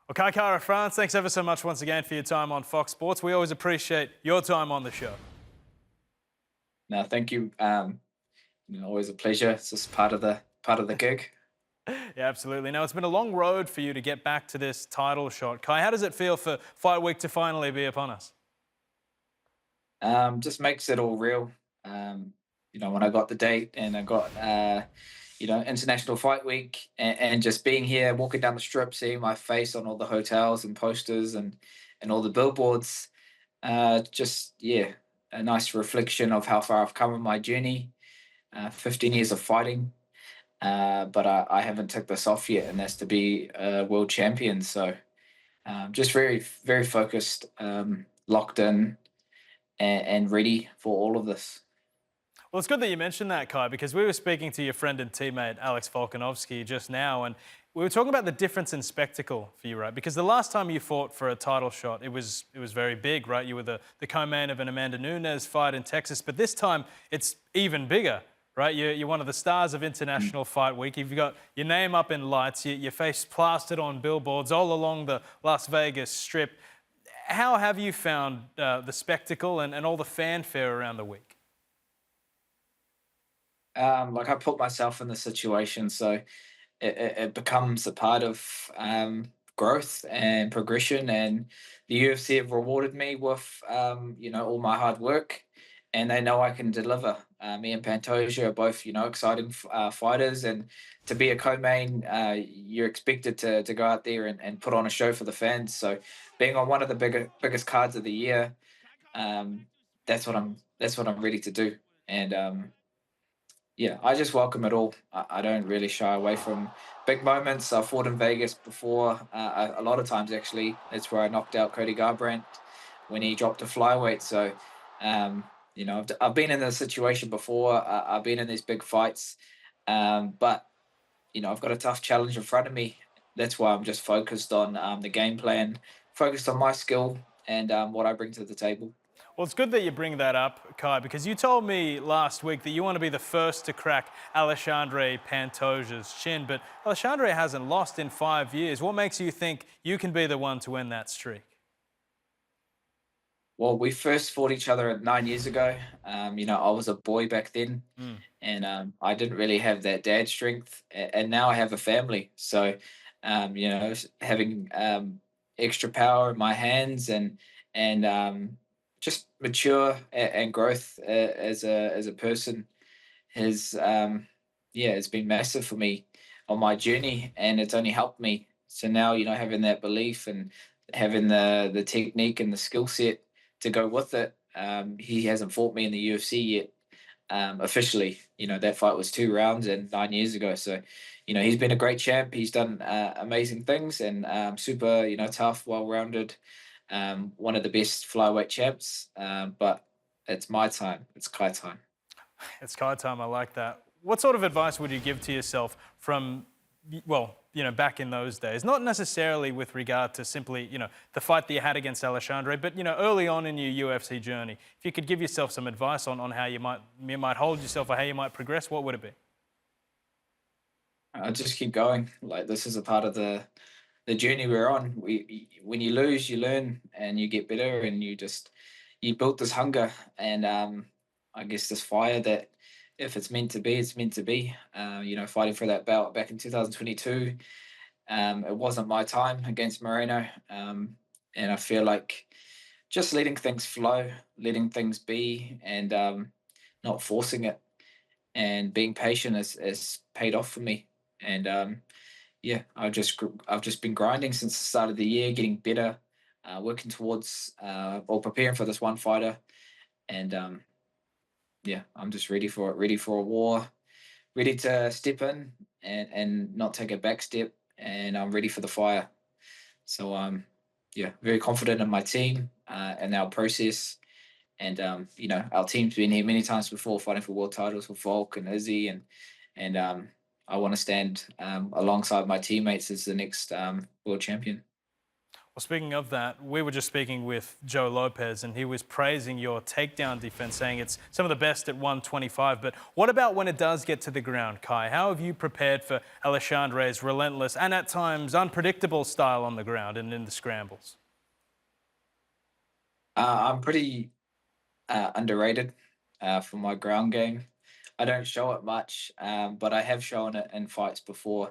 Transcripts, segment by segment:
Well, Kai Kara France, thanks ever so much once again for your time on Fox Sports. We always appreciate your time on the show. No, thank you. Always a pleasure. It's just part of the gig. Yeah, absolutely. Now, it's been a long road for you to get back to this title shot. Kai, how does it feel for Fight Week to finally be upon us? Just makes it all real. When I got the date and I got International Fight Week, and just being here, walking down the strip, seeing my face on all the hotels and posters and all the billboards, just yeah, a nice reflection of how far I've come in my journey. 15 years of fighting, but I haven't took this off yet, and that's to be a world champion. So just very, very focused, locked in, and ready for all of this. Well, it's good that you mentioned that, Kai, because we were speaking to your friend and teammate Alex Volkanovski just now, and we were talking about the difference in spectacle for you, right? Because the last time you fought for a title shot, it was very big, right? You were the co-main of an Amanda Nunes fight in Texas, but this time it's even bigger, right? You're one of the stars of International Fight Week. You've got your name up in lights, your face plastered on billboards all along the Las Vegas Strip. How have you found the spectacle and all the fanfare around the week? Like I put myself in the situation, so it becomes a part of growth and progression. And the UFC have rewarded me with all my hard work, and they know I can deliver. Me and Pantoja are both exciting fighters, and to be a co-main, you're expected to go out there and put on a show for the fans. So being on one of the biggest cards of the year, um, that's what I'm ready to do. And yeah, I just welcome it all. I don't really shy away from big moments. I fought in Vegas before, a lot of times actually. That's where I knocked out Cody Garbrandt when he dropped a flyweight. So, I've been in this situation before. I've been in these big fights, but I've got a tough challenge in front of me. That's why I'm just focused on the game plan, focused on my skill and what I bring to the table. Well, it's good that you bring that up, Kai, because you told me last week that you want to be the first to crack Alexandre Pantoja's chin, but Alexandre hasn't lost in 5 years. What makes you think you can be the one to win that streak? Well, we first fought each other 9 years ago. I was a boy back then, Mm. and I didn't really have that dad strength. And now I have a family, so having extra power in my hands and just mature and growth as a person has it's been massive for me on my journey, and it's only helped me. So now having that belief and having the technique and the skill set to go with it. He hasn't fought me in the UFC yet, officially. That fight was 2 rounds and 9 years ago. So he's been a great champ. He's done amazing things, and super tough, well rounded. One of the best flyweight champs. But it's my time. It's Kai time. It's Kai time. I like that. What sort of advice would you give to yourself from, well, back in those days? Not necessarily with regard to simply, the fight that you had against Alexandre, but, early on in your UFC journey. If you could give yourself some advice on how you might hold yourself or how you might progress, what would it be? I just keep going. Like, this is a part of the journey we're on. When you lose, you learn and you get better, and you built this hunger and I guess this fire that if it's meant to be, it's meant to be. Fighting for that belt back in 2022, it wasn't my time against Moreno, and I feel like just letting things flow, letting things be, and not forcing it, and being patient has paid off for me. And yeah, I've just been grinding since the start of the year, getting better, working towards or preparing for this one fighter, and yeah, I'm just ready for it, ready for a war, ready to step in and not take a back step, and I'm ready for the fire. So yeah, very confident in my team and our process. And our team's been here many times before, fighting for world titles with Volk and Izzy, and I want to stand alongside my teammates as the next world champion. Well, speaking of that, we were just speaking with Joe Lopez, and he was praising your takedown defense, saying it's some of the best at 125. But what about when it does get to the ground, Kai? How have you prepared for Alexandre's relentless and at times unpredictable style on the ground and in the scrambles? I'm pretty underrated for my ground game. I don't show it much, but I have shown it in fights before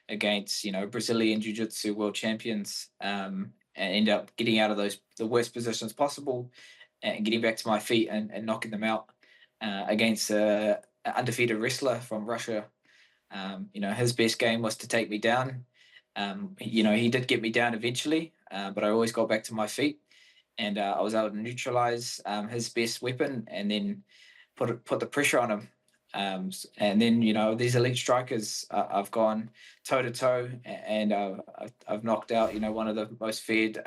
against Brazilian Jiu Jitsu world champions, and end up getting out of the worst positions possible and getting back to my feet and knocking them out against a undefeated wrestler from Russia. His best game was to take me down. He did get me down eventually, but I always got back to my feet, and I was able to neutralize his best weapon, and then put the pressure on him. And then these elite strikers, I've gone toe to toe, and I've knocked out one of the most feared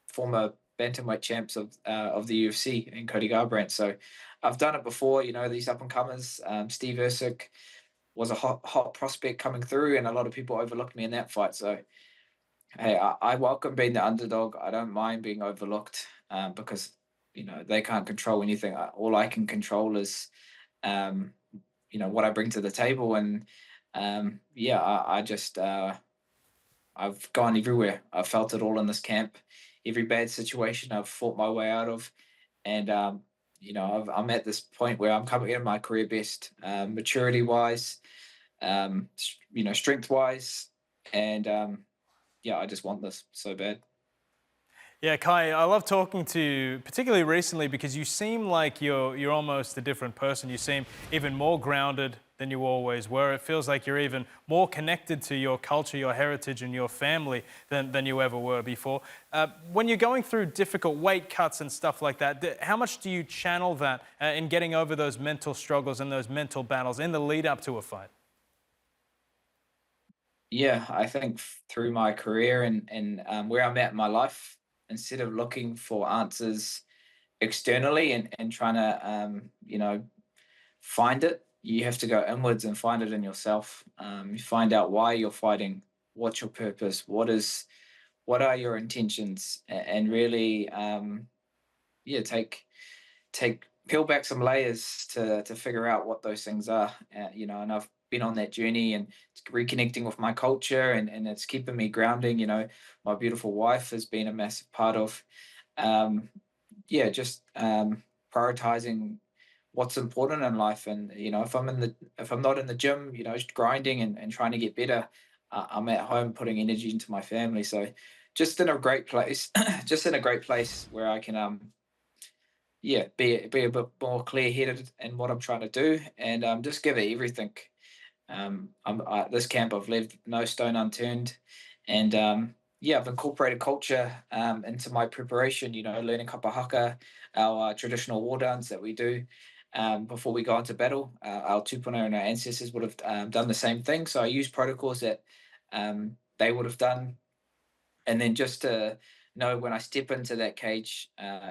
former bantamweight champs of the UFC in Cody Garbrandt. So I've done it before. These up and comers, Steve Ersic was a hot prospect coming through, and a lot of people overlooked me in that fight. So hey, I welcome being the underdog. I don't mind being overlooked because they can't control anything. All I can control is um, what I bring to the table, and yeah, I just I've gone everywhere. I've felt it all in this camp. Every bad situation I've fought my way out of, and I'm at this point where I'm coming in my career best, maturity wise, strength wise, and yeah, I just want this so bad. Yeah, Kai, I love talking to you, particularly recently, because you seem like you're almost a different person. You seem even more grounded than you always were. It feels like you're even more connected to your culture, your heritage, and your family than you ever were before. When you're going through difficult weight cuts and stuff like that, how much do you channel that in getting over those mental struggles and those mental battles in the lead up to a fight? Yeah, I think through my career and where I'm at in my life, instead of looking for answers externally and trying to find it, you have to go inwards and find it in yourself. You find out why you're fighting, what's your purpose, what are your intentions, and really yeah, take peel back some layers to figure out what those things are. And I've been on that journey and reconnecting with my culture, and it's keeping me grounding. My beautiful wife has been a massive part of um, yeah, just prioritizing what's important in life. And if I'm not in the gym, just grinding and trying to get better, I'm at home putting energy into my family. So just in a great place, just in a great place where I can yeah, be a bit more clear headed in what I'm trying to do, and just give it everything. This camp, I've left no stone unturned, and yeah, I've incorporated culture into my preparation. Learning kapa haka, our traditional war dance that we do before we go into battle. Our tupuna and our ancestors would have done the same thing. So I use protocols that they would have done, and then just to know when I step into that cage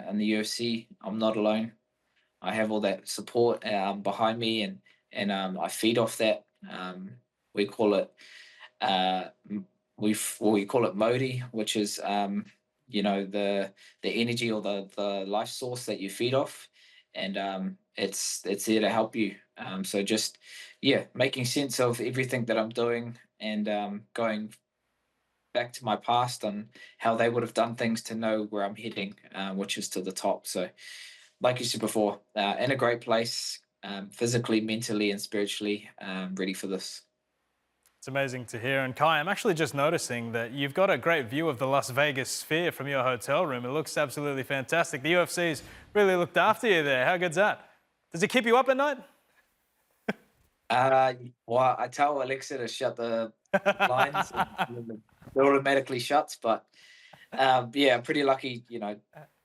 in the UFC, I'm not alone. I have all that support behind me, and I feed off that. We call it we call it Modi, which is the energy or the life source that you feed off, and it's there to help you. So just yeah, making sense of everything that I'm doing, and going back to my past on how they would have done things to know where I'm heading, which is to the top. So, like you said before, in a great place, physically, mentally, and spiritually, ready for this. It's amazing to hear. And Kai, I'm actually just noticing that you've got a great view of the Las Vegas sphere from your hotel room. It looks absolutely fantastic. The UFC's really looked after you there. How good's that? Does it keep you up at night? Uh, well, I tell Alexa to shut the blinds, and then it automatically shuts. But yeah, pretty lucky.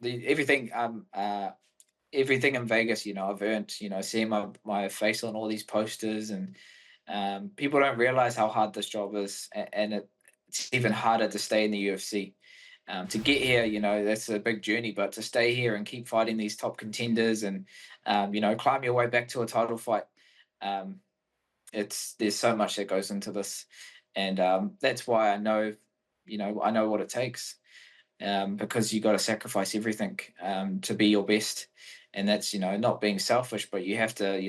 Everything in Vegas. I've earned. Seeing my face on all these posters, and people don't realize how hard this job is, and it's even harder to stay in the UFC. To get here, that's a big journey, but to stay here and keep fighting these top contenders and, climb your way back to a title fight, um, there's so much that goes into this, and that's why I know what it takes. because you got to sacrifice everything to be your best, and that's not being selfish, but you have to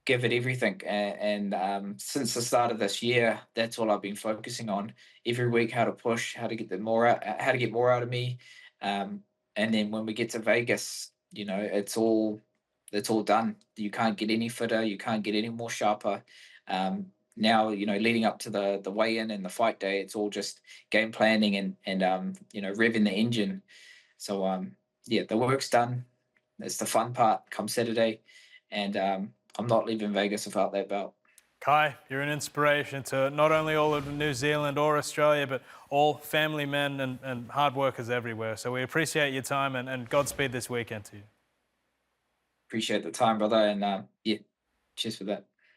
give it everything. And since the start of this year, that's all I've been focusing on every week: how to push, how to get the more out, how to get more out of me. Um, and then when we get to Vegas, it's all done. You can't get any fitter, you can't get any more sharper. Now, leading up to the weigh in and the fight day, it's all just game planning and revving the engine. So yeah, the work's done. It's the fun part come Saturday, and I'm not leaving Vegas without that belt. Kai, you're an inspiration to not only all of New Zealand or Australia, but all family men and hard workers everywhere. So we appreciate your time and Godspeed this weekend to you. Appreciate the time, brother, and yeah, cheers for that.